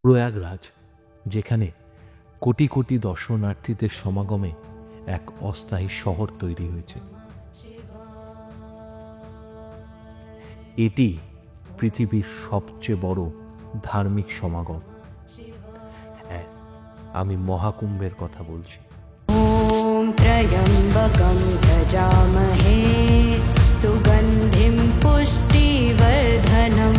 প্রয়াগরাজ, যেখানে কোটি কোটি দর্শনার্থীদের সমাগমে এক অস্থায়ী শহর তৈরি হয়েছে। এটি পৃথিবীর সবচেয়ে বড় ধার্মিক সমাগম। হ্যাঁ, আমি মহাকুম্ভের কথা বলছি। ওম ত্রয়ম্বকম যজামহে সুগন্ধিম পুষ্টিবর্ধনম।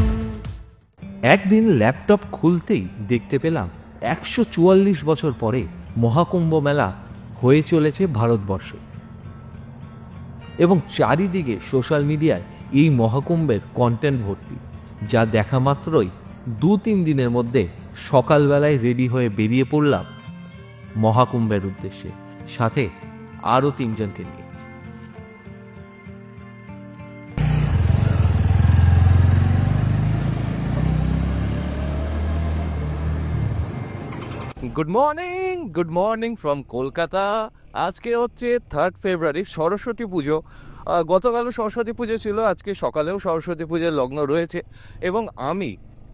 একদিন ল্যাপটপ খুলতেই দেখতে পেলাম 144 বছর পরে মহাকুম্ভ মেলা হয়ে চলেছে ভারতবর্ষে, এবং চারিদিকে সোশ্যাল মিডিয়ায় এই মহাকুম্ভের কন্টেন্ট ভর্তি, যা দেখা মাত্রই 2-3 দিনের মধ্যে সকালবেলায় রেডি হয়ে বেরিয়ে পড়লাম মহাকুম্ভের উদ্দেশ্যে, সাথে আরও 3 জনকে নিয়ে। Good morning from Kolkata. আজকে হচ্ছে 3 ফেব্রুয়ারি, সরস্বতী পুজো। গতকালও সরস্বতী পুজো ছিল, আজকে সকালেও সরস্বতী পুজোর লগ্ন রয়েছে, এবং আমি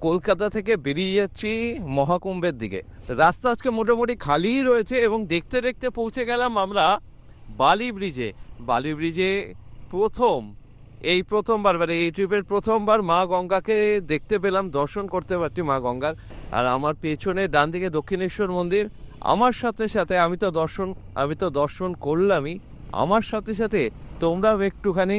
কলকাতা থেকে বেরিয়ে যাচ্ছি মহাকুম্ভের দিকে। রাস্তা আজকে মোটামুটি খালিই রয়েছে, এবং দেখতে দেখতে পৌঁছে গেলাম আমরা বালি ব্রিজে। প্রথমবার এই ট্রিপের প্রথমবার মা গঙ্গাকে দেখতে পেলাম, দর্শন করতে পারছি মা গঙ্গার। আর আমার পেছনে ডান দিকে দক্ষিণেশ্বর মন্দির। আমার সাথে সাথে আমি তো দর্শন করলামই, আমার সাথে সাথে তোমরাও একটুখানি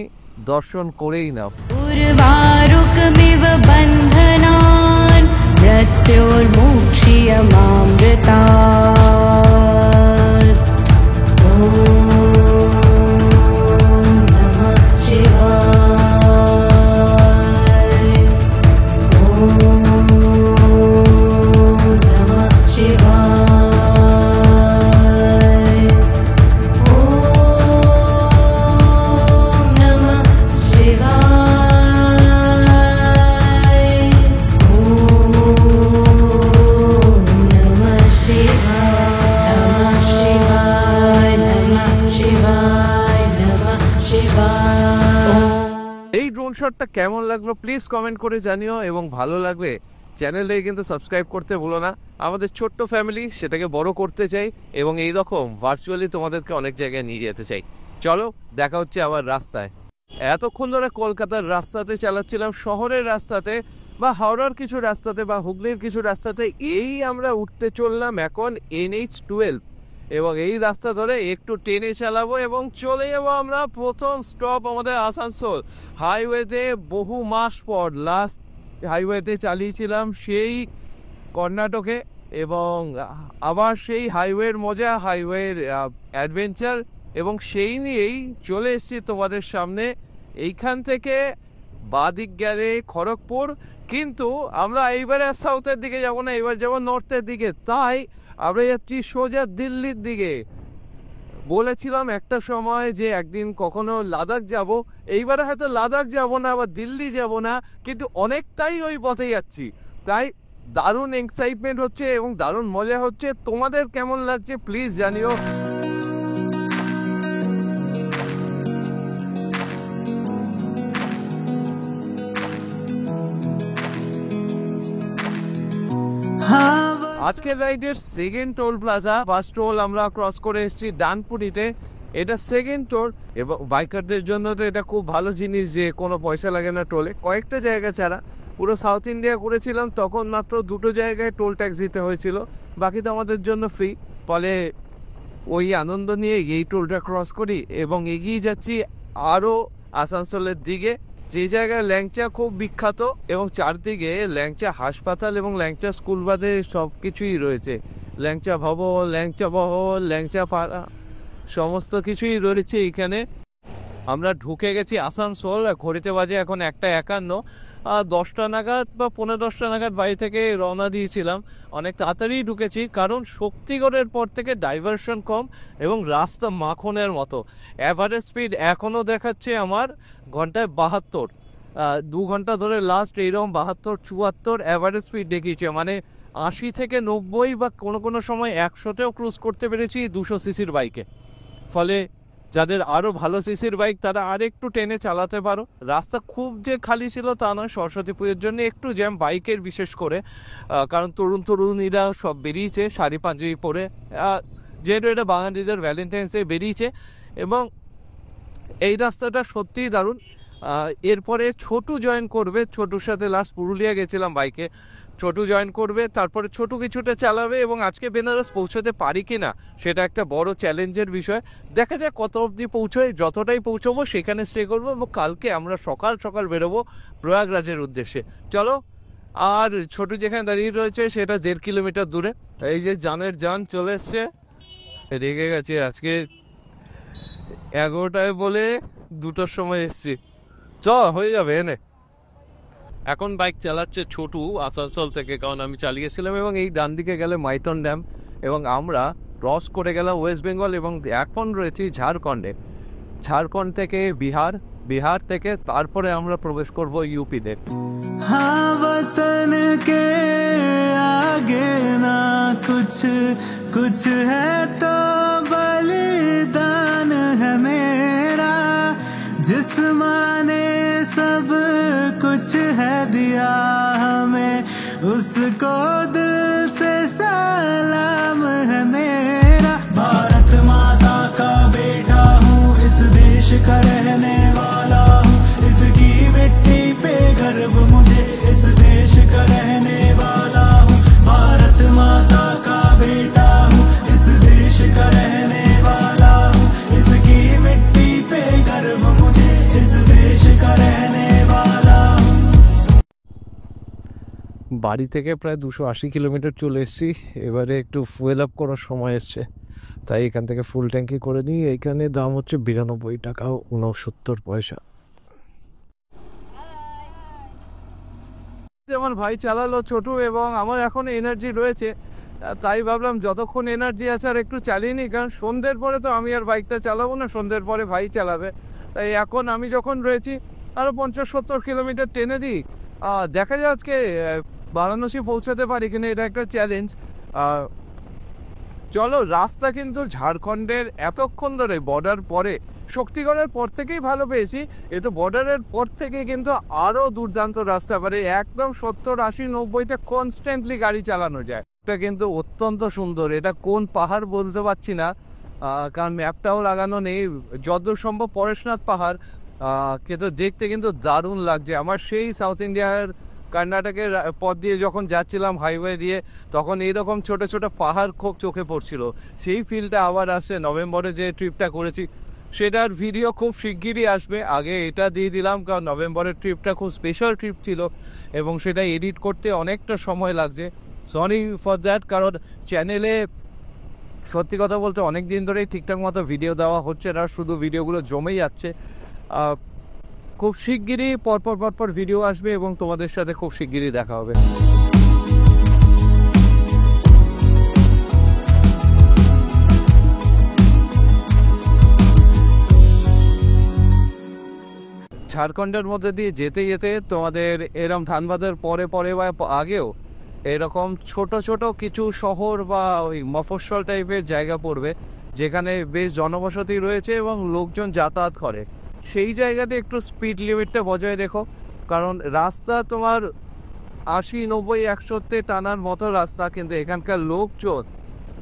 দর্শন করেই নাও। উর্বারুকমিব বন্ধনান মৃত্যুর্মোক্ষীয়মামৃতাৎ। ওম নমঃ শিবায়। ওম নমঃ শিবায়। ওম নমঃ শিবায়। ওম নমঃ শিবায়। নমঃ শিবায়। নমঃ শিবায়। এই ড্রোন শটটা কেমন লাগলো প্লিজ কমেন্ট করে জানিও, এবং ভালো লাগলে চ্যানেলটাকে কিন্তু সাবস্ক্রাইব করতে ভুলো না। আমাদের ছোট্ট ফ্যামিলি, সেটাকে বড় করতে চাই, এবং এই রকম ভার্চুয়ালি তোমাদেরকে অনেক জায়গায় নিয়ে যেতে চাই। চলো, দেখা হচ্ছে আবার রাস্তায়। এতক্ষণ ধরে কলকাতার রাস্তাতে চালাচ্ছিলাম, শহরের রাস্তাতে বা হাওড়ার কিছু রাস্তাতে বা হুগলির কিছু রাস্তাতে। এই আমরা উঠতে চললাম এখন NH-12, এবং এই রাস্তা ধরে একটু টেনে চালাবো এবং চলে যাবো আমরা প্রথম স্টপ আমাদের আসানসোল। হাইওয়েতে বহু মাস পর লাস্ট হাইওয়েতে চালিয়েছিলাম সেই কর্ণাটকে, এবং আবার সেই হাইওয়ের মজা, হাইওয়ের অ্যাডভেঞ্চার, এবং সেই নিয়েই চলে এসেছি তোমাদের সামনে। এইখান থেকে বাদিক গেলে খড়গপুর, কিন্তু আমরা এইবারে সাউথের দিকে যাবো না, এবার যাবো নর্থের দিকে। তাই আমরা যাচ্ছি সোজা দিল্লির দিকে। বলেছিলাম একটা সময় যে একদিন কখনো লাদাখ যাব, এইবারে হয়তো লাদাখ যাব না, আবার দিল্লি যাব না, কিন্তু অনেকটাই ওই পথে যাচ্ছি। তাই দারুণ এক্সাইটমেন্ট হচ্ছে এবং দারুণ মজা হচ্ছে। তোমাদের কেমন লাগছে প্লিজ জানিও। আজকের রাইডের second toll plaza. First toll আমরা ক্রস করে এসেছি ডানপুরিতে, এটা সেকেন্ড টোল। এবং বাইকারদের জন্য তো এটা খুব ভালো জিনিস যে কোনো পয়সা লাগে না টোলে, কয়েকটা জায়গা ছাড়া। পুরো সাউথ ইন্ডিয়া করেছিলাম তখন মাত্র 2টো জায়গায় টোল ট্যাক্স দিতে হয়েছিল, বাকি তো আমাদের জন্য ফ্রি। ফলে ওই আনন্দ নিয়ে এই টোলটা ক্রস করি এবং এগিয়ে যাচ্ছি আরও আসানসোলের দিকে, যে জায়গায় ল্যাংচা খুব বিখ্যাত, এবং চারদিকে ল্যাংচা হাসপাতাল এবং ল্যাংচা স্কুল বাদে সব কিছুই রয়েছে। ল্যাংচা ভবন, ল্যাংচা বহল, ল্যাংচা পাড়া, সমস্ত কিছুই রয়েছে এখানে। আমরা ঢুকে গেছি আসানসোল, ঘড়িতে বাজে এখন 1:51। 10টা নাগাদ বা 10:15 নাগাদ বাড়ি থেকে রওনা দিয়েছিলাম। অনেক তাড়াতাড়ি ঢুকেছি, কারণ শক্তিগড়ের পর থেকে ডাইভারশন কম এবং রাস্তা মাখনের মতো। অ্যাভারেজ স্পিড এখনও দেখাচ্ছে আমার ঘন্টায় 72। 2 ঘন্টা ধরে লাস্ট এইরকম 72-74 অ্যাভারেজ স্পিড দেখিয়েছে, মানে 80 থেকে 90 বা কোনো কোনো সময় 100তেও ক্রুজ করতে পেরেছি 200 সিসির বাইকে। ফলে যাদের আরও ভালো সিসির বাইক তারা আর একটু টেনে চালাতে পারো। রাস্তা খুব যে খালি ছিল তা নয়, সরস্বতী পুজোর জন্য একটু জ্যাম বাইকের বিশেষ করে, কারণ তরুণীরা সব বেরিয়েছে শাড়ি পাঞ্জাবি পরে, যেহেতু এটা বাঙালিদের ভ্যালেন্টাইন্সে বেরিয়েছে। এবং এই রাস্তাটা সত্যিই দারুণ। এরপরে ছোটু জয়েন করবে, ছোটুর সাথে লাস্ট পুরুলিয়া গেছিলাম বাইকে, ছোটু জয়েন করবে, তারপরে ছোটু কিছুটা চালাবে এবং আজকে বেনারস পৌঁছতে পারি কি না সেটা একটা বড় চ্যালেঞ্জের বিষয়। দেখা যাক কত অবধি পৌঁছোয়, যতটাই পৌঁছবো সেখানে স্টে করবো এবং কালকে আমরা সকাল সকাল বেরোবো প্রয়াগরাজের উদ্দেশ্যে। চলো। আর ছোটু যেখানে দাঁড়িয়ে রয়েছে সেটা 1.5 কিলোমিটার দূরে। এই যে জানের জান চলে এসছে, রেগে গেছে আজকে, 11টায় বলে 2টোর সময় এসছি। হয়ে যাবে এনে। এখন বাইক চালাচ্ছে ছোটু আসানসোল থেকে, কারণ আমি চালিয়েছিলাম। এবং এই ডান দিকে গেলে মাইথন ড্যাম এবং আমরা ক্রস করে গেলাম ওয়েস্ট বেঙ্গল এবং এখন রয়েছি ঝাড়খণ্ডে। ঝাড়খণ্ড থেকে বিহার থেকে তারপরে আমরা প্রবেশ করব ইউপিতে। हाँ वतन के आगे ना कुछ कुछ है तो बलिदान है मेरा, जिस माँ ने सब कुछ है दिया हमें, उसको दिल से सलाम है मेरा। भारत माता का बेटा हूँ, इस देश का रहने वाला हूँ, इसकी मिट्टी पे गर्व मुझे, इस देश का रहने वाला हूँ। भारत माता का बेटा हूँ, इस देश का रहने वाला हूँ, इसकी मिट्टी पे गर्व मुझे, इस देश का रहने वाला हूँ। বাড়ি থেকে প্রায় 280 কিলোমিটার চলে এসেছি। এবারে একটু ফুয়েল আপ করার সময় এসছে, তাই এখান থেকে ফুল ট্যাঙ্কি করে নিই। এইখানে দাম হচ্ছে 92 টাকা 69 পয়সা। আমার ভাই চালালো ছোটু এবং আমার এখন এনার্জি রয়েছে, তাই ভাবলাম যতক্ষণ এনার্জি আছে আর একটু চালিয়ে নিই, কারণ সন্ধ্যের পরে তো আমি আর বাইকটা চালাবো না, সন্ধ্যের পরে ভাই চালাবে। তাই এখন আমি যখন রয়েছি আরও 50-70 কিলোমিটার টেনে দিই। দেখা যায় আজকে বারাণসী পৌঁছাতে পারি কিনা, এটা একটা চ্যালেঞ্জ। চলো। রাস্তা কিন্তু ঝাড়খণ্ডের এতক্ষণ ধরে বর্ডার পরে, শক্তিগড়ের পর থেকেই ভালো পেয়েছি, কিন্তু বর্ডারের পর থেকে কিন্তু আরও দুর্দান্ত রাস্তা পারে, একদম 70-80-90তে কনস্ট্যান্টলি গাড়ি চালানো যায়। এটা কিন্তু অত্যন্ত সুন্দর। এটা কোন পাহাড় বলতে পারছি না, কারণ ম্যাপটাও লাগানো নেই। যতদূর সম্ভব পরেশনাথ পাহাড়, কিন্তু দেখতে কিন্তু দারুণ লাগছে আমার। সেই সাউথ ইন্ডিয়ার কর্ণাটকের পথ দিয়ে যখন যাচ্ছিলাম হাইওয়ে দিয়ে, তখন এইরকম ছোট ছোট পাহাড় খুব চোখে পড়ছিল। সেই ফিলটা আবার আসছে। নভেম্বরে যে ট্রিপটা করেছি সেটার ভিডিও খুব শিগগিরই আসবে। আগে এটা দিয়ে দিলাম, কারণ নভেম্বরের ট্রিপটা খুব স্পেশাল ট্রিপ ছিল এবং সেটা এডিট করতে অনেকটা সময় লাগছে। সরি ফর দ্যাট, কারণ চ্যানেলে সত্যি কথা বলতে অনেক দিন ধরেই ঠিকঠাক মতো ভিডিও দেওয়া হচ্ছে না, শুধু ভিডিওগুলো জমেই যাচ্ছে। খুব শিগগিরই পরপর ভিডিও আসবে এবং তোমাদের সাথে খুব শিগগিরই দেখা হবে। ঝাড়খণ্ডের মধ্যে দিয়ে যেতে যেতে তোমাদের এরম ধানবাদের পরে বা আগেও এরকম ছোট ছোট কিছু শহর বা ওই মফস্বল টাইপের জায়গা পড়বে, যেখানে বেশ জনবসতি রয়েছে এবং লোকজন যাতায়াত করে। সেই জায়গাতে একটু স্পিড লিমিটটা বজায় রেখো, কারণ রাস্তা তোমার 80-90-100-তে টানার মতো রাস্তা, কিন্তু এখানকার লোকজন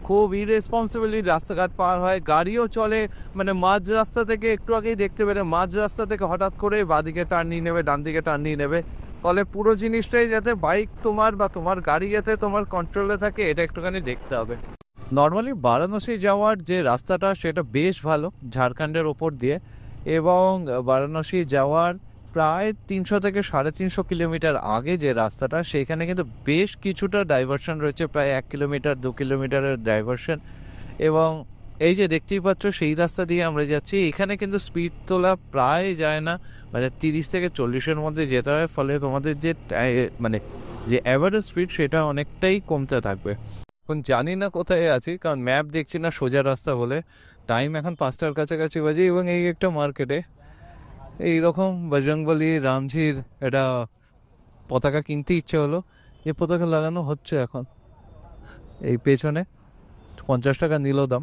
খুব ইরেসপন্সিবলি রাস্তাঘাট পার হয়। গাড়িও চলে, মানে মাঝ রাস্তা থেকে, একটু আগেই দেখতে পেরে মাঝ রাস্তা থেকে হঠাৎ করে বাঁদিকে টার্ন নিয়ে নেবে, ডান দিকে টার্ন নিয়ে নেবে। ফলে পুরো জিনিসটাই যাতে বাইক তোমার বা তোমার গাড়ি যাতে তোমার কন্ট্রোলে থাকে, এটা একটুখানি দেখতে হবে। নর্মালি বারাণসী যাওয়ার যে রাস্তাটা সেটা বেশ ভালো ঝাড়খণ্ডের ওপর দিয়ে, এবং বারাণসী যাওয়ার প্রায় 300 থেকে 350 কিলোমিটার আগে যে রাস্তাটা, সেখানে কিন্তু বেশ কিছুটা ডাইভারশন রয়েছে, প্রায় 1 কিলোমিটার 2 কিলোমিটারের ডাইভারশন। এবং এই যে দেখতেই পাচ্ছ সেই রাস্তা দিয়ে আমরা যাচ্ছি। এখানে কিন্তু স্পিড তোলা প্রায় যায় না, মানে 30 থেকে 40-এর মধ্যে যেতে হয়। ফলে তোমাদের যে মানে যে অ্যাভারেজ স্পিড সেটা অনেকটাই কমতে থাকবে। এখন জানি না কোথায় আছি, কারণ ম্যাপ দেখছি না সোজা রাস্তা বলে। টাইম এখন 5টার কাছাকাছি বাজে এবং এই একটা মার্কেটে এইরকম বজরংবলী রামজির এটা পতাকা কিনতে ইচ্ছে হলো। এই পতাকা লাগানো হচ্ছে এখন এই পেছনে, 50 টাকা নিল দাম।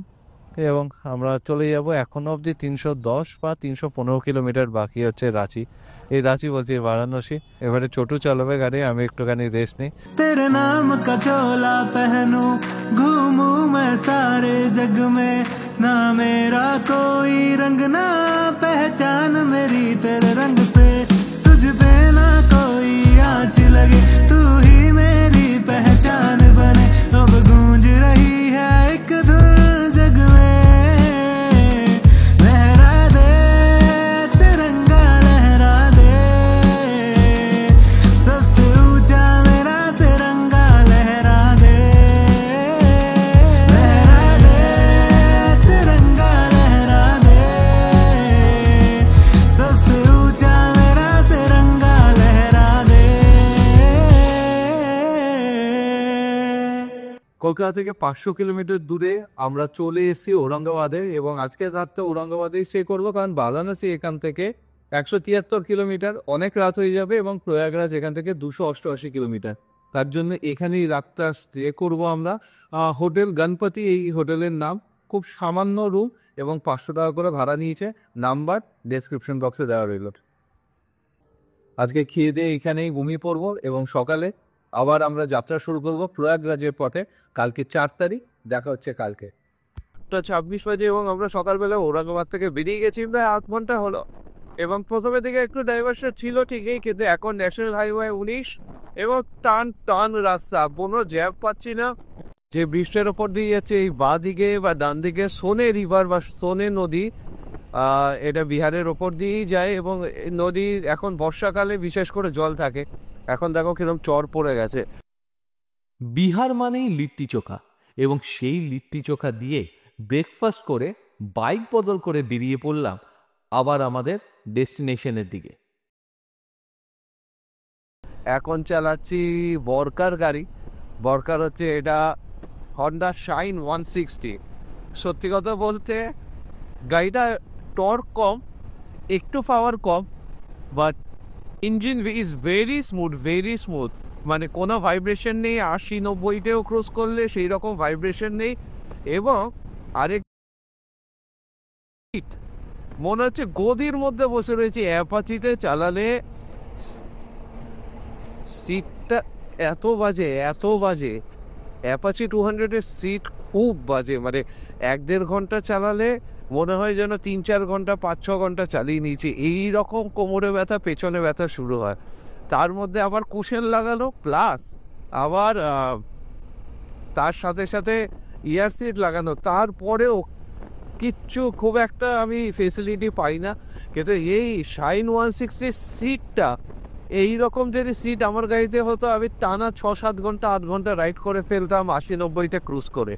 এবং আমরা চলে যাব এখনো অবধি 310 বা 315 কিলোমিটার বাকি হচ্ছে রাঁচি। এই রাঁচি বলছি বারাণসী। এবারে ছোটু চালাবে গাড়ি, আমি একটুখানি রেস্ট নিই। तेरे नाम का चोला पहनूं, घूमूं मैं सारे जग में, ना मेरा कोई रंग ना पहचान मेरी तेरे रंग से, तुझ पे ना कोई आँच लगे, तू ही मेरी पहचान बने, अब गूंज रही है एक धुन जग में, लहरा दे तिरंगा लहरा दे, सबसे ऊंचा मेरा तिरंगा लहरा दे, लहरा दे तिरंगा लहरा दे, सबसे ऊंचा मेरा तिरंगा लहरा दे। কলকাতা থেকে 500 কিলোমিটার দূরে আমরা চলে এসেছি ঔরঙ্গাবাদে, এবং আজকে রাতটা ঔরঙ্গাবাদেই স্টে করবো, কারণ বারাণসী এখান থেকে 173 কিলোমিটার, অনেক রাত হয়ে যাবে, এবং প্রয়াগরাজ এখান থেকে 288 কিলোমিটার। তার জন্য এখানেই রাতটা স্টে করব আমরা। হোটেল গণপতি এই হোটেলের নাম, খুব সামান্য রুম এবং 500 টাকা করে ভাড়া নিয়েছে, নাম্বার ডেসক্রিপশন বক্সে দেওয়া রইল। আজকে খেয়ে দিয়ে এখানেই ঘুমিয়ে পড়বো এবং সকালে আবার আমরা যাত্রা শুরু করব প্রয়াগরাজের পথে। কালকে 4 তারিখ, দেখা হচ্ছে কালকে। 26 বাজে এবং আমরা সকালবেলা ঔরঙ্গাবাদ থেকে বেরিয়ে গেছি, প্রায় 8 ঘন্টা হলো। এবং প্রথমে দিকে একটু ডাইভার্সন ছিল ঠিকই, কিন্তু এখন ন্যাশনাল হাইওয়ে 19 এবং টান টান রাস্তা, কোনো জ্যাম পাচ্ছি না। যে ব্রিজটার ওপর দিয়ে যাচ্ছে এই বাঁ দিকে বা ডান দিকে সোনে রিভার বা সোনে নদী, এটা বিহারের ওপর দিয়েই যায়, এবং এই নদী এখন বর্ষাকালে বিশেষ করে জল থাকে। এখন দেখো কিরকম চর পড়ে গেছে। বিহার মানেই লিট্টি চোখা, এবং সেই লিট্টি চোখা দিয়ে ব্রেকফাস্ট করে বাইক বদল করে বেরিয়ে পড়লাম আবার আমাদের ডেস্টিনেশনের দিকে। এখন চালাচ্ছি বরকার গাড়ি। বরকার হচ্ছে এটা হন্ডা শাইন 160। সত্যি কথা বলতে গাড়িটা টর্ক কম, একটু পাওয়ার কম, but engine is very smooth, মানে কোনো ভাইব্রেশন নেই। 80-90তেও ক্রস করলে সেই রকম ভাইব্রেশন নেই, এবং আরেক মনে হচ্ছে গদির মধ্যে বসে রয়েছে। অ্যাপাচিতে চালালে সিটটা এত বাজে, অ্যাপাচি 200-এর সিট খুব বাজে, মানে 1-1.5 ঘন্টা চালালে মনে হয় যেন 3-4 ঘন্টা 5-6 ঘন্টা চালিয়ে নিয়েছি। এইরকম কোমরে ব্যথা, পেছনে ব্যথা শুরু হয়। তার মধ্যে আবার কুশন লাগানো, প্লাস আবার তার সাথে সাথে ইয়ার সিট লাগানো, তারপরেও কিচ্ছু খুব একটা আমি ফেসিলিটি পাই না। কিন্তু এই শাইন 160 সিটটা, এইরকম যদি সিট আমার গাড়িতে হতো, আমি টানা 6-7 ঘন্টা 8 ঘন্টা রাইড করে ফেলতাম 80-90তে ক্রুজ করে।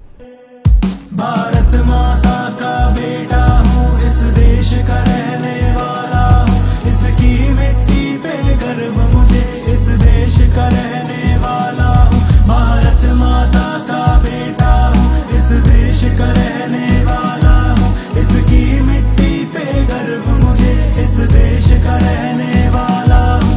भारत माता का बेटा हूँ, इस देश का रहने वाला हूँ, इसकी मिट्टी पे गर्व मुझे, इस देश का रहने वाला हूँ। भारत माता का बेटा हूँ, इस देश का रहने वाला हूँ, इसकी मिट्टी पे गर्व मुझे, इस देश का रहने वाला हूँ।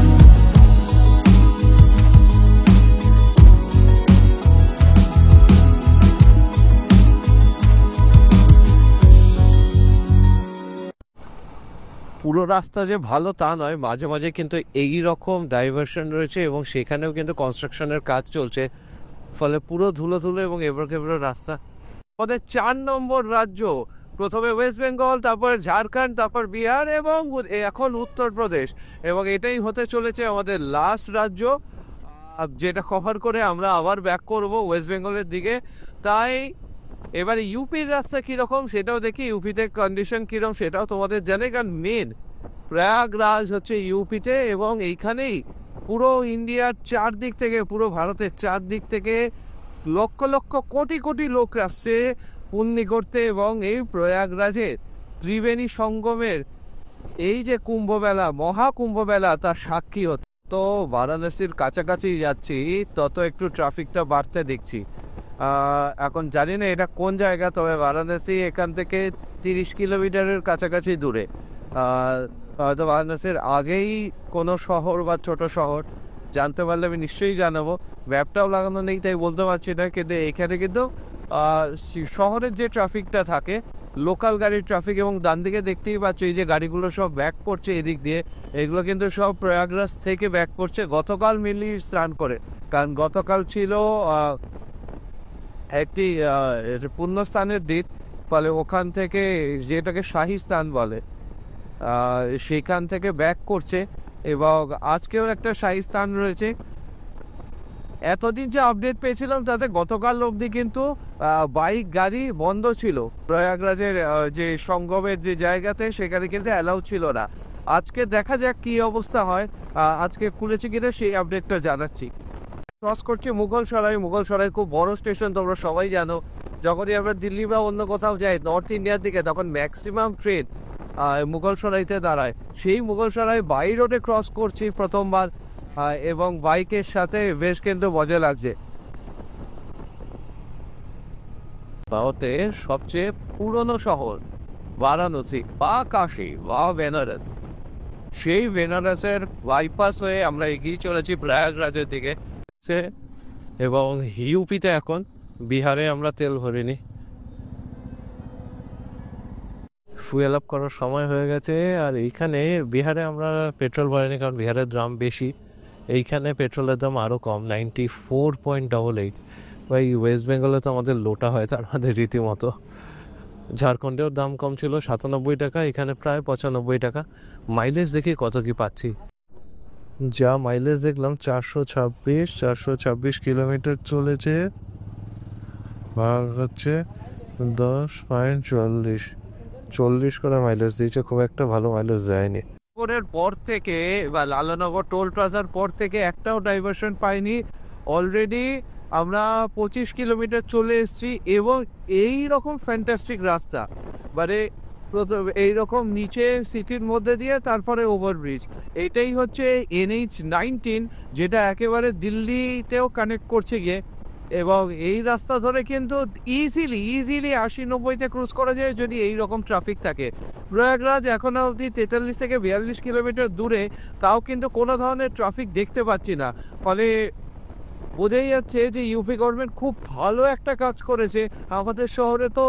পুরো রাস্তা যে ভালো তা নয়, মাঝে মাঝে কিন্তু এই রকম ডাইভারশন রয়েছে, এবং সেখানেও কিন্তু কনস্ট্রাকশনের কাজ চলছে, ফলে পুরো ধুলো এবং এবড়ো রাস্তা। আমাদের 4 নম্বর রাজ্য, প্রথমে ওয়েস্ট বেঙ্গল, তারপর ঝাড়খণ্ড, তারপর বিহার, এবং এখন উত্তরপ্রদেশ, এবং এটাই হতে চলেছে আমাদের লাস্ট রাজ্য, যেটা কভার করে আমরা আবার ব্যাক করব ওয়েস্ট বেঙ্গলের দিকে। তাই এবারে ইউপির রাস্তা কীরকম সেটাও দেখি, ইউপিতে কন্ডিশন কীরকম সেটাও তোমাদের জানে, কারণ মেন প্রয়াগরাজ হচ্ছে ইউপিতে, এবং এইখানেই পুরো ইন্ডিয়ার 4 দিক থেকে, পুরো ভারতের 4 দিক থেকে লক্ষ লক্ষ কোটি লোক আসছে পুণ্যি করতে, এবং এই প্রয়াগরাজের ত্রিবেণী সঙ্গমের এই যে কুম্ভমেলা, মহাকুম্ভমেলা, তার সাক্ষী হতে। তো বারাণসীর কাছাকাছি যাচ্ছি, তত একটু ট্রাফিকটা বাড়তে দেখছি। এখন জানি না এটা কোন জায়গা, তবে বারাণসী এখান থেকে 30 কিলোমিটারের কাছাকাছি দূরে। হয়তো বারাণসীর আগেই কোনো শহর বা ছোট শহর, জানতে পারলে আমি নিশ্চয়ই জানাবো। ম্যাপটাও লাগানো নেই তাই বলতে পারছি না, কিন্তু এখানে কিন্তু শহরের যে ট্রাফিকটা থাকে, লোকাল গাড়ির ট্রাফিক, এবং ডান দিকে দেখতেই পাচ্ছ এই যে গাড়িগুলো সব ব্যাক করছে এদিক দিয়ে, এগুলো কিন্তু সব প্রয়াগরাজ থেকে ব্যাক করছে গতকাল মিলি স্নান করে। কারণ গতকাল ছিল একটি পুণ্যস্থানের দিন, ফলে ওখান থেকে, যেটাকে শাহী স্থান বলে, সেইখান থেকে ব্যাক করছে। এবং আজকেও একটা শাহী স্থান রয়েছে। এতদিন যে আপডেট পেয়েছিলাম তাতে গতকাল অবধি কিন্তু বাইক গাড়ি বন্ধ ছিল প্রয়াগরাজের যে সঙ্গমের যে জায়গাতে, সেখানে কিন্তু অ্যালাউ ছিল না। আজকে দেখা যাক কি অবস্থা হয়, আজকে খুলেছে কিনা সেই আপডেটটা জানাচ্ছি। ক্রস করছে মুঘলসরাই। মুঘলসরাই খুব বড় স্টেশন, তোমরা সবাই জানো। যখনই আমরা দিল্লি বা অন্য কোথাও যাই নর্থ ইন্ডিয়ার দিকে, তখন ম্যাক্সিমাম ট্রেন মুঘলসরাইতে দাঁড়ায়। সেই মুঘলসরাই বাই রোডে ক্রস করছি প্রথমবার, এবং বাইকের সাথে বেশ কিন্তু মজা লাগছে। ভারতের সবচেয়ে পুরনো শহর বারাণসী বা কাশী বা বেনারস, সেই বেনারসের বাইপাস হয়ে আমরা এগিয়ে চলেছি প্রয়াগরাজের দিকে। এবং ইউপিতে এখন, বিহারে আমরা তেল ভরিনি। ফুয়েল আপ করার সময় হয়ে গেছে। আর এইখানে বিহারে আমরা পেট্রোল ভরিনি, কারণ বিহারের দাম বেশি। এইখানে পেট্রোলের দাম আরও কম, 94.88। ভাই ওয়েস্ট বেঙ্গলে তো আমাদের লোটা হয়, তার মধ্যে রীতিমতো। ঝাড়খণ্ডেও দাম কম ছিল 97 টাকা, এখানে প্রায় 95 টাকা। মাইলেজ দেখি কত কি পাচ্ছি। যা মাইলেজ দেখলাম 426 কিলোমিটার চলেছে, ভাগ হচ্ছে 10.40 করে মাইলেজ দিয়েছে। খুব একটা ভালো মাইলেজ দেয়নি। পর থেকে বা লালানগর টোল প্লাজার পর থেকে একটাও ডাইভারশন পাইনি। অলরেডি আমরা 25 কিলোমিটার চলে এসেছি, এবং এই রকম ফ্যান্টাস্টিক রাস্তা, মানে এইরকম নিচে সিটির মধ্যে দিয়ে তারপরে ওভারব্রিজ। এটাই হচ্ছে NH-19, যেটা একেবারে দিল্লিতেও কানেক্ট করছে গিয়ে। এবং এই রাস্তা ধরে কিন্তু ইজিলি 80-90-তে ক্রুজ করা যায় যদি এই রকম ট্রাফিক থাকে। প্রয়াগরাজ এখনো অবধি 43 থেকে 42 কিলোমিটার দূরে, তাও কিন্তু কোনো ধরনের ট্রাফিক দেখতে পাচ্ছি না। ফলে বোঝাই যাচ্ছে যে ইউপি গভর্নমেন্ট খুব ভালো একটা কাজ করেছে। আমাদের শহরে তো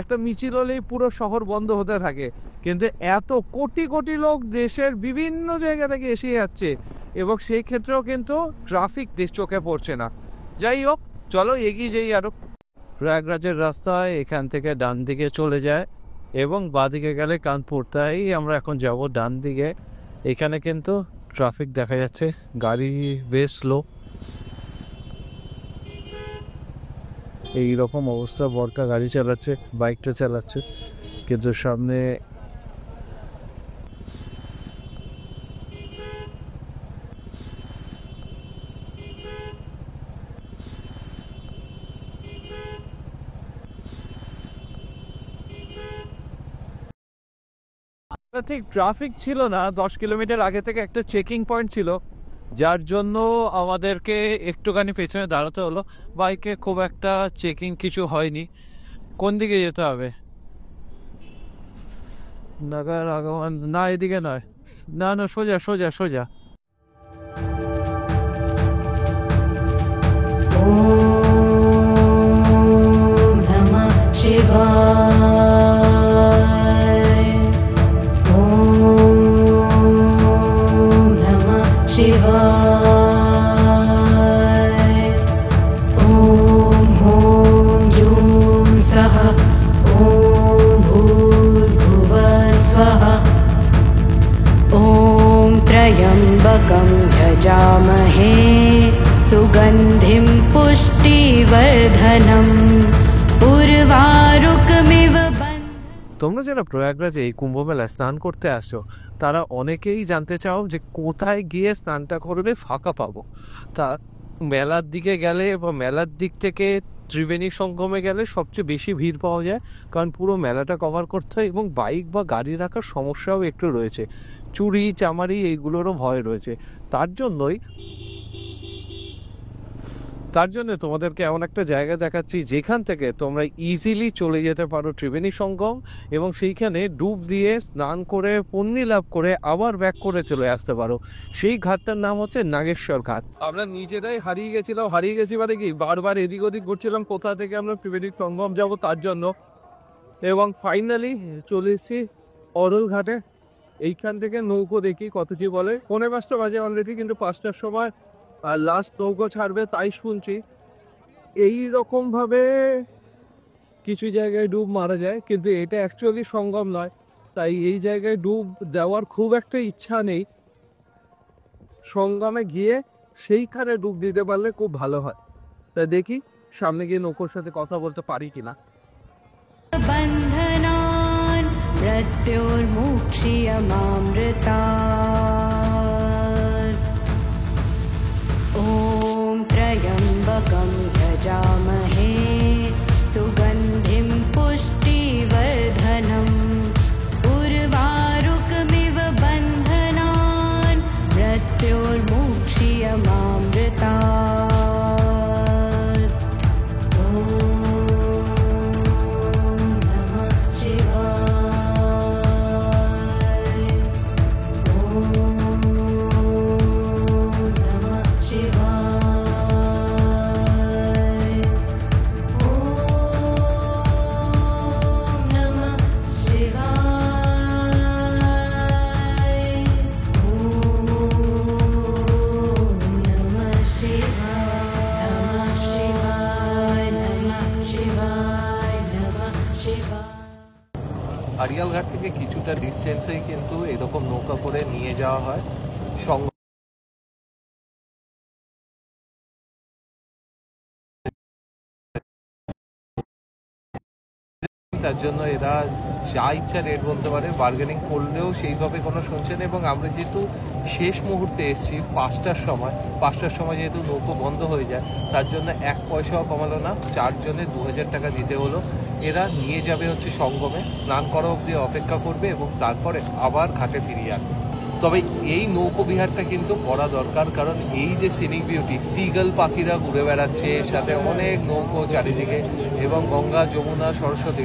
একটা মিছিল হলেই পুরো শহর বন্ধ হতে থাকে, কিন্তু এত কোটি কোটি লোক দেশের বিভিন্ন জায়গা থেকে এসে যাচ্ছে, এবং সেই ক্ষেত্রেও কিন্তু ট্রাফিক চোখে পড়ছে না। যাই হোক, চলো এগিয়ে যাই আরো। প্রয়াগরাজের রাস্তায় এখান থেকে ডান দিকে চলে যায়, এবং বাঁদিকে গেলে কানপুর। তাই আমরা এখন যাব ডান দিকে। এখানে কিন্তু ট্রাফিক দেখা যাচ্ছে, গাড়ি বেশ স্লো। এইরকম অবস্থা, বরকা গাড়ি চালাচ্ছে, বাইকটা চালাচ্ছে, কিন্তু সামনে ঠিক ট্রাফিক ছিল না। 10 কিলোমিটার আগে থেকে একটা চেকিং পয়েন্ট ছিল, যার জন্য আমাদেরকে একটুখানি পেছনে দাঁড়াতে হলো। বাইকে খুব একটা চেকিং কিছু হয়নি। কোন দিকে যেতে হবে? নাগার আগমন না, এদিকে নয়, না না, সোজা সোজা সোজা। ॐ नमः शिवाय। ॐ नमः शिवाय। ॐ ह्रूं जूं सः। ॐ भूर्भुवः स्वः। ॐ त्र्यम्बकं यजामहे सुगन्धिं पुष्टिवर्धनम् उर्वारुकमिव তোমরা যারা প্রয়াগরাজে এই কুম্ভ মেলায় স্নান করতে আসছো, তারা অনেকেই জানতে চাও যে কোথায় গিয়ে স্নানটা করবে ফাঁকা পাবো। তা মেলার দিকে গেলে বা মেলার দিক থেকে ত্রিবেণী সঙ্গমে গেলে সবচেয়ে বেশি ভিড় পাওয়া যায়, কারণ পুরো মেলাটা কভার করতে হয়, এবং বাইক বা গাড়ি রাখার সমস্যাও একটু রয়েছে, চুরি চামারি এইগুলোরও ভয় রয়েছে। তার জন্য তোমাদেরকে এমন একটা জায়গা দেখাচ্ছি যেখান থেকে তোমরা ইজিলি চলে যেতে পারো ত্রিবেণী সঙ্গম এবং সেইখানে ডুব দিয়ে স্নান করে পুণ্য লাভ করে আবার ব্যাক করে চলে আসতে পারো। সেই ঘাটটার নাম হচ্ছে নাগেশ্বর ঘাট। আমরা নিজেরাই হারিয়ে গেছি মানে কি বারবার এদিক ওদিক ঘুরছিলাম কোথা থেকে আমরা ত্রিবেণী সঙ্গম যাব তার জন্য, এবং ফাইনালি চলে এসেছি অরল ঘাটে। এইখান থেকে নৌকো দেখি কত কি বলে, 5:45 বাজে অলরেডি, কিন্তু 5টার সময় লাস্ট নৌকো ছাড়বে তাই শুনছি। এই রকম ভাবে কিছু জায়গায় ডুব মারা যায়, কিন্তু এটা অ্যাকচুয়ালি সঙ্গম নয়, তাই এই জায়গায় ডুব দেওয়ার খুব একটা ইচ্ছা নেই। সঙ্গমে গিয়ে সেইখানে ডুব দিতে পারলে খুব ভালো হয়। তাই দেখি সামনে গিয়ে নৌকোর সাথে কথা বলতে পারি কিনা। बन्धनान् मृत्योर्मुक्षीयमामृतात्। ॐ त्र्यम्बकं यजामहे सुगन्धिं पुष्टिवर्धनम् उर्वारुकमिव बन्धनान् मृत्योर्मुक्षीयमामृतात्। আড়িয়াল ঘাট থেকে কিছুটা ডিস্টেন্সেই কিন্তু এরকম নৌকা করে নিয়ে যাওয়া হয় সঙ্গ। তার জন্য এরা যা ইচ্ছা রেট বলতে পারে, বার্গেনিং করলেও সেইভাবে কোনো শুনছে না। এবং আমরা যেহেতু শেষ মুহূর্তে এসেছি 5টার সময় যেহেতু নৌকো বন্ধ হয়ে যায়, তার জন্য 1 পয়সাও কমালো না, 4 জনে 2000 টাকা দিতে হলো। এরা নিয়ে যাবে হচ্ছে সঙ্গমে, স্নান করা অবধি অপেক্ষা করবে এবং তারপরে আবার ঘাটে ফিরিয়ে আসবে। তবে এই নৌকো বিহারটা কিন্তু করা দরকার, কারণ এই যে সিনিক বিউটি, সিগল পাখিরা ঘুরে বেড়াচ্ছে, সাথে অনেক নৌকো চারিদিকে, এবং গঙ্গা, যমুনা, সরস্বতী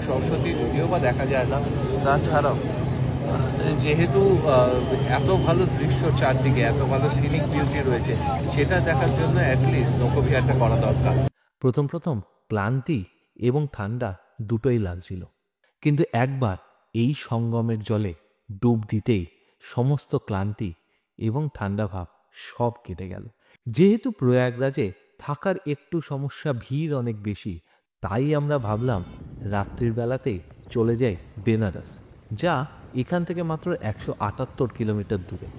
যদিও বা দেখা যায় না, তাছাড়াও যেহেতু এত ভালো দৃশ্য চারদিকে, এত ভালো সিনিক বিউটি রয়েছে, সেটা দেখার জন্য অ্যাটলিস্ট নৌকো বিহারটা করা দরকার। প্রথম ক্লান্তি এবং ঠান্ডা দুটোই লাগছিল, কিন্তু একবার এই সঙ্গমের জলে ডুব দিতেই সমস্ত ক্লান্তি এবং ঠান্ডা ভাব সব কেটে গেল। যেহেতু প্রয়াগরাজে থাকার একটু সমস্যা, ভিড় অনেক বেশি, তাই আমরা ভাবলাম রাত্রির বেলাতেই চলে যাই বেনারস, যা এখান থেকে মাত্র 178 কিলোমিটার দূরে।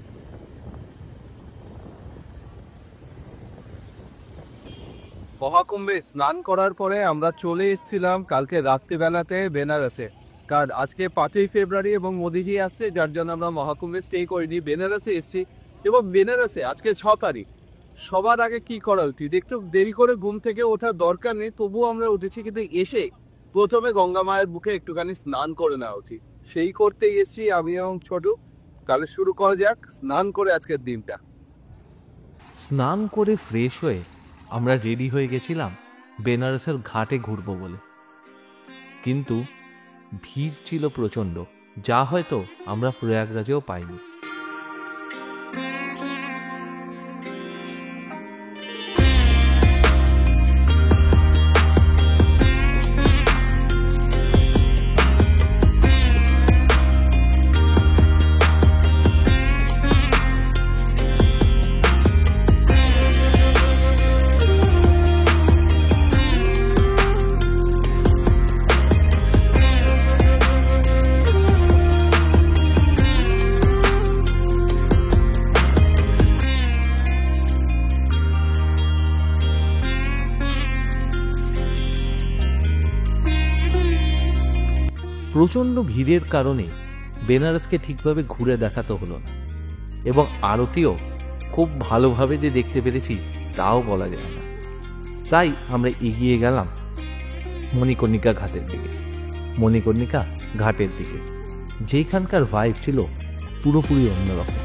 মহাকুম্ভে স্নান করার পরে আমরা চলে এসেছিলাম কালকে রাত্রিবেলাতে বেনারসে, কারণ আজকে 5ই ফেব্রুয়ারি এবং মোদিজি আসছে, যার জন্য আমরা মহাকুম্ভে স্টে করিনি, বেনারসে এসেছি। এবং বেনারসে আজকে 6 তারিখ। সবার আগে কি করা উচিত, একটু দেরি করে ঘুম থেকে ওঠার দরকার নেই, তবুও আমরা উঠেছি, কিন্তু এসে প্রথমে গঙ্গা মায়ের বুকে একটুখানি স্নান করে নেওয়া উচিত। সেই করতেই এসেছি আমি এবং ছোটু। তাহলে শুরু করা যাক স্নান করে আজকের দিনটা। স্নান করে ফ্রেশ হয়ে আমরা রেডি হয়ে গেছিলাম বেনারসের ঘাটে ঘুরবো বলে, কিন্তু ভিড় ছিল প্রচণ্ড, যা হয়তো আমরা প্রয়াগরাজেও পাইনি। প্রচণ্ড ভিড়ের কারণে বেনারসকে ঠিকভাবে ঘুরে দেখাতে হলো না, এবং আরতিও খুব ভালোভাবে যে দেখতে পেরেছি তাও বলা যায় না। তাই আমরা এগিয়ে গেলাম মণিকর্ণিকা ঘাটের দিকে, যেখানকার ভাইব ছিল পুরোপুরি অন্যরকম।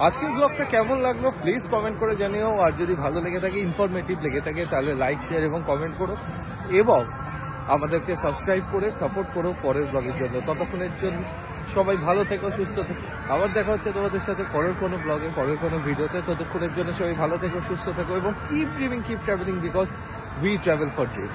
আজকের ব্লগটা কেমন লাগলো প্লিজ কমেন্ট করে জানিও। আর যদি ভালো লেগে থাকে, ইনফরমেটিভ লেগে থাকে, তাহলে লাইক, শেয়ার এবং কমেন্ট করো এবং আমাদেরকে সাবস্ক্রাইব করে সাপোর্ট করো পরের ব্লগের জন্য। ততক্ষণের জন্য সবাই ভালো থেকো, সুস্থ থেকো। আবার দেখা হচ্ছে তোমাদের সাথে পরের কোনো ব্লগে, পরের কোনো ভিডিওতে। ততক্ষণের জন্য সবাই ভালো থেকো, সুস্থ থেকো এবং keep dreaming, keep travelling, because we travel for dream.